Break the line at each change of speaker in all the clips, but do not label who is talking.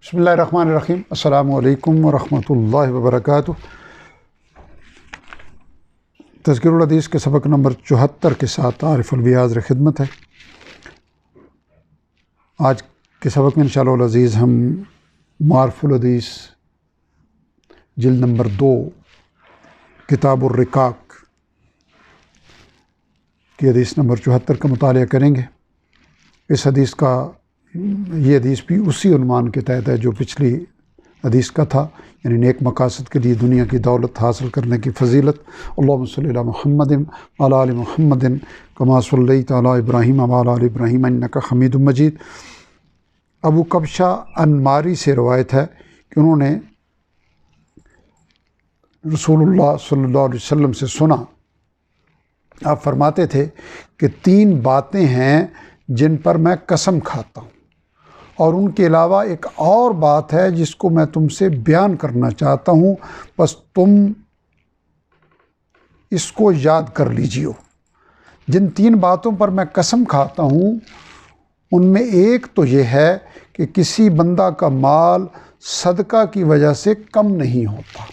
بسم اللہ الرحمن الرحیم۔ السلام علیکم ورحمۃ اللہ وبرکاتہ۔ تذکرہ الحدیث کے سبق نمبر 74 کے ساتھ عارف الوی حاضر خدمت ہے۔ آج کے سبق میں انشاءاللہ العزیز ہم معارف الحدیث جلد نمبر 2 کتاب الرقاق کی حدیث نمبر 74 کا مطالعہ کریں گے۔ اس حدیث کا یہ حدیث بھی اسی عنوان کے تحت ہے جو پچھلی حدیث کا تھا، یعنی نیک مقاصد کے لیے دنیا کی دولت حاصل کرنے کی فضیلت۔ اللہم صلی علی محمد وعلی آل محمد کما صلیت علی ابراہیم وعلی آل ابراہیم انک حمید مجید۔ ابو کبشہ انماری سے روایت ہے کہ انہوں نے رسول اللہ صلی اللہ علیہ وسلم سے سنا، آپ فرماتے تھے کہ 3 باتیں ہیں جن پر میں قسم کھاتا ہوں، اور ان کے علاوہ ایک اور بات ہے جس کو میں تم سے بیان کرنا چاہتا ہوں، بس تم اس کو یاد کر لیجیے۔ جن 3 باتوں پر میں قسم کھاتا ہوں ان میں ایک تو یہ ہے کہ کسی بندہ کا مال صدقہ کی وجہ سے کم نہیں ہوتا،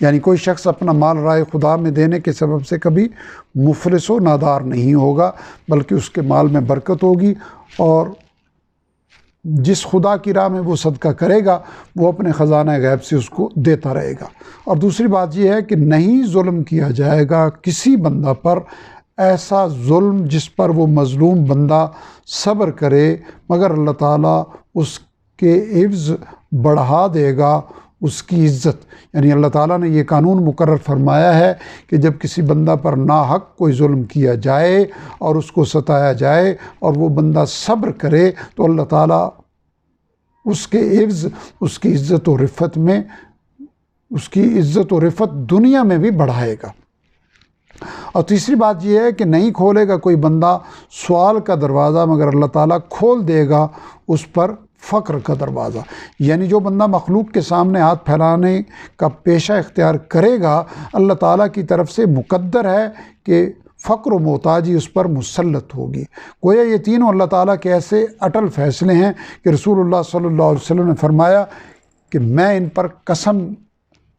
یعنی کوئی شخص اپنا مال رائے خدا میں دینے کے سبب سے کبھی مفلس و نادار نہیں ہوگا، بلکہ اس کے مال میں برکت ہوگی، اور جس خدا کی راہ میں وہ صدقہ کرے گا وہ اپنے خزانہ غیب سے اس کو دیتا رہے گا۔ اور دوسری بات یہ ہے کہ نہیں ظلم کیا جائے گا کسی بندہ پر، ایسا ظلم جس پر وہ مظلوم بندہ صبر کرے، مگر اللہ تعالیٰ اس کے عوض بڑھا دے گا اس کی عزت۔ یعنی اللہ تعالیٰ نے یہ قانون مقرر فرمایا ہے کہ جب کسی بندہ پر ناحق کوئی ظلم کیا جائے اور اس کو ستایا جائے اور وہ بندہ صبر کرے تو اللہ تعالیٰ اس کے عوض اس کی عزت و رفت میں، اس کی عزت و رفت دنیا میں بھی بڑھائے گا۔ اور تیسری بات یہ ہے کہ نہیں کھولے گا کوئی بندہ سوال کا دروازہ، مگر اللہ تعالیٰ کھول دے گا اس پر فقر کا دروازہ۔ یعنی جو بندہ مخلوق کے سامنے ہاتھ پھیلانے کا پیشہ اختیار کرے گا، اللہ تعالیٰ کی طرف سے مقدر ہے کہ فقر و محتاجی اس پر مسلط ہوگی۔ گویا یہ تینوں اللہ تعالیٰ کے ایسے اٹل فیصلے ہیں کہ رسول اللہ صلی اللہ علیہ وسلم نے فرمایا کہ میں ان پر قسم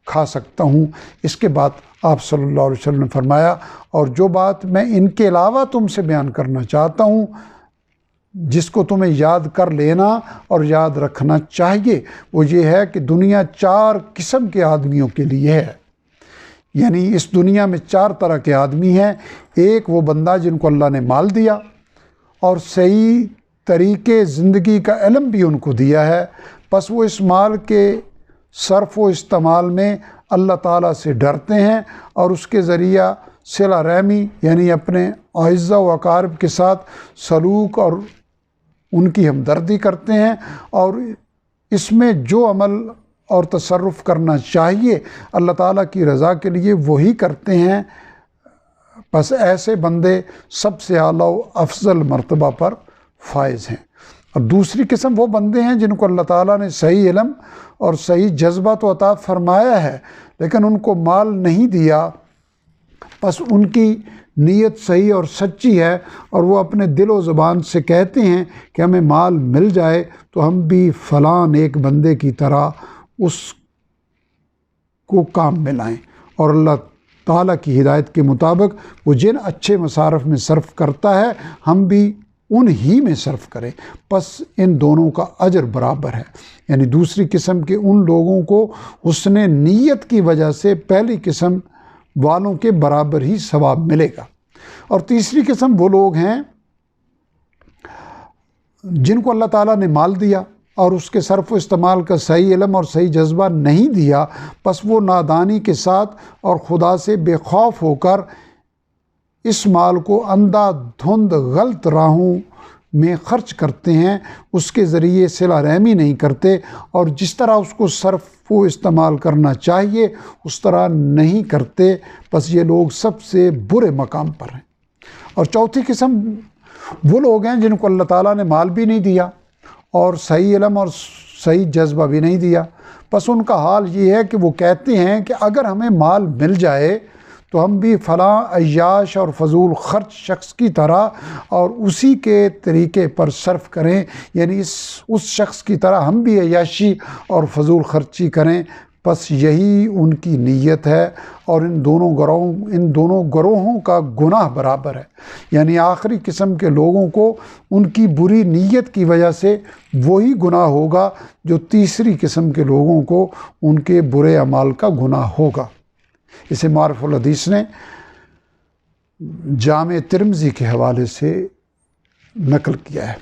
کھا سکتا ہوں۔ اس کے بعد آپ صلی اللہ علیہ وسلم نے فرمایا، اور جو بات میں ان کے علاوہ تم سے بیان کرنا چاہتا ہوں، جس کو تمہیں یاد کر لینا اور یاد رکھنا چاہیے، وہ یہ ہے کہ دنیا 4 قسم کے آدمیوں کے لیے ہے۔ یعنی اس دنیا میں 4 طرح کے آدمی ہیں۔ ایک وہ بندہ جن کو اللہ نے مال دیا اور صحیح طریقے زندگی کا علم بھی ان کو دیا ہے، پس وہ اس مال کے صرف و استعمال میں اللہ تعالیٰ سے ڈرتے ہیں اور اس کے ذریعہ صلہ رحمی، یعنی اپنے اعزاء و اقارب کے ساتھ سلوک اور ان کی ہمدردی کرتے ہیں، اور اس میں جو عمل اور تصرف کرنا چاہیے اللہ تعالیٰ کی رضا کے لیے وہی کرتے ہیں۔ بس ایسے بندے سب سے اعلیٰ و افضل مرتبہ پر فائز ہیں۔ اور دوسری قسم وہ بندے ہیں جن کو اللہ تعالیٰ نے صحیح علم اور صحیح جذبہ تو عطا فرمایا ہے، لیکن ان کو مال نہیں دیا، بس ان کی نیت صحیح اور سچی ہے، اور وہ اپنے دل و زبان سے کہتے ہیں کہ ہمیں مال مل جائے تو ہم بھی فلاں ایک بندے کی طرح اس کو کام میں لائیں، اور اللہ تعالیٰ کی ہدایت کے مطابق وہ جن اچھے مصارف میں صرف کرتا ہے ہم بھی ان ہی میں صرف کریں، پس ان دونوں کا اجر برابر ہے۔ یعنی دوسری قسم کے ان لوگوں کو حسن نیت کی وجہ سے پہلی قسم والوں کے برابر ہی ثواب ملے گا۔ اور تیسری قسم وہ لوگ ہیں جن کو اللہ تعالیٰ نے مال دیا اور اس کے صرف و استعمال کا صحیح علم اور صحیح جذبہ نہیں دیا، پس وہ نادانی کے ساتھ اور خدا سے بے خوف ہو کر اس مال کو اندھا دھند غلط راہوں میں خرچ کرتے ہیں، اس کے ذریعے صلہ رحمی نہیں کرتے، اور جس طرح اس کو صرف و استعمال کرنا چاہیے اس طرح نہیں کرتے، بس یہ لوگ سب سے برے مقام پر ہیں۔ اور چوتھی قسم وہ لوگ ہیں جن کو اللہ تعالیٰ نے مال بھی نہیں دیا اور صحیح علم اور صحیح جذبہ بھی نہیں دیا، بس ان کا حال یہ ہے کہ وہ کہتے ہیں کہ اگر ہمیں مال مل جائے تو ہم بھی فلاں عیاش اور فضول خرچ شخص کی طرح اور اسی کے طریقے پر صرف کریں، یعنی اس شخص کی طرح ہم بھی عیاشی اور فضول خرچی کریں۔ بس یہی ان کی نیت ہے، اور ان دونوں گروہوں کا گناہ برابر ہے، یعنی آخری قسم کے لوگوں کو ان کی بری نیت کی وجہ سے وہی گناہ ہوگا جو تیسری قسم کے لوگوں کو ان کے برے اعمال کا گناہ ہوگا۔ اسے معرف الحدیث نے جامع ترمذی کے حوالے سے نقل کیا ہے۔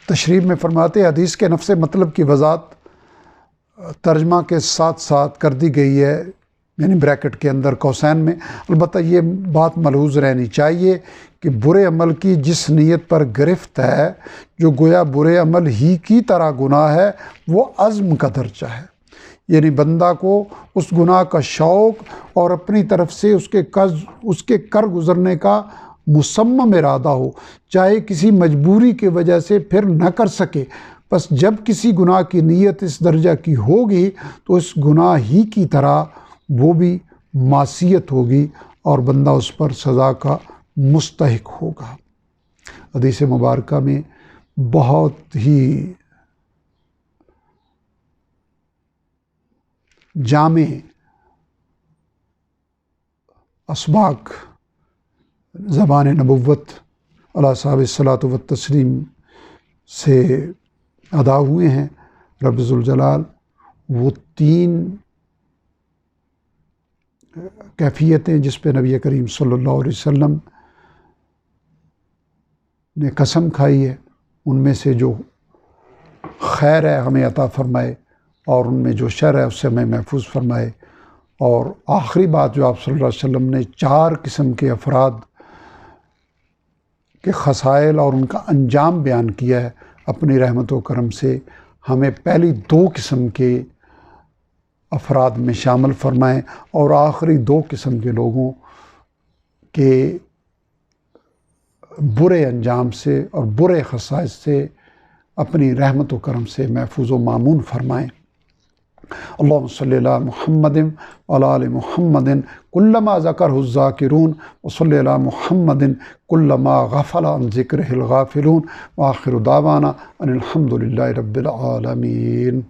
تشریح میں فرماتے حدیث کے نفس مطلب کی وضاحت ترجمہ کے ساتھ ساتھ کر دی گئی ہے، یعنی بریکٹ کے اندر قوسین میں۔ البتہ یہ بات ملحوظ رہنی چاہیے کہ برے عمل کی جس نیت پر گرفت ہے، جو گویا برے عمل ہی کی طرح گناہ ہے، وہ عزم کا درجہ ہے، یعنی بندہ کو اس گناہ کا شوق اور اپنی طرف سے اس کے کر گزرنے کا مصمم ارادہ ہو، چاہے کسی مجبوری کی وجہ سے پھر نہ کر سکے۔ بس جب کسی گناہ کی نیت اس درجہ کی ہوگی تو اس گناہ ہی کی طرح وہ بھی معصیت ہوگی اور بندہ اس پر سزا کا مستحق ہوگا۔ حدیث مبارکہ میں بہت ہی جامع اسباق زبان نبوت علیہ صاحب الصلاۃ والتسلیم سے ادا ہوئے ہیں۔ رب ذوالجلال وہ 3 کیفیتیں جس پہ نبی کریم صلی اللہ علیہ وسلم نے قسم کھائی ہے، ان میں سے جو خیر ہے ہمیں عطا فرمائے، اور ان میں جو شر ہے اس سے ہمیں محفوظ فرمائے۔ اور آخری بات جو آپ صلی اللہ علیہ وسلم نے 4 قسم کے افراد کے خصائل اور ان کا انجام بیان کیا ہے، اپنی رحمت و کرم سے ہمیں پہلی 2 قسم کے افراد میں شامل فرمائیں، اور آخری 2 قسم کے لوگوں کے برے انجام سے اور برے خصائص سے اپنی رحمت و کرم سے محفوظ و مامون فرمائیں۔ اللہم صلی علی محمد وعلی آل محمد کلما ذکرہ الذاکرون وصلی علی محمد کلما غفل عن ذکرہ الغافلون، وآخر دعوانا ان الحمد للہ رب العالمین۔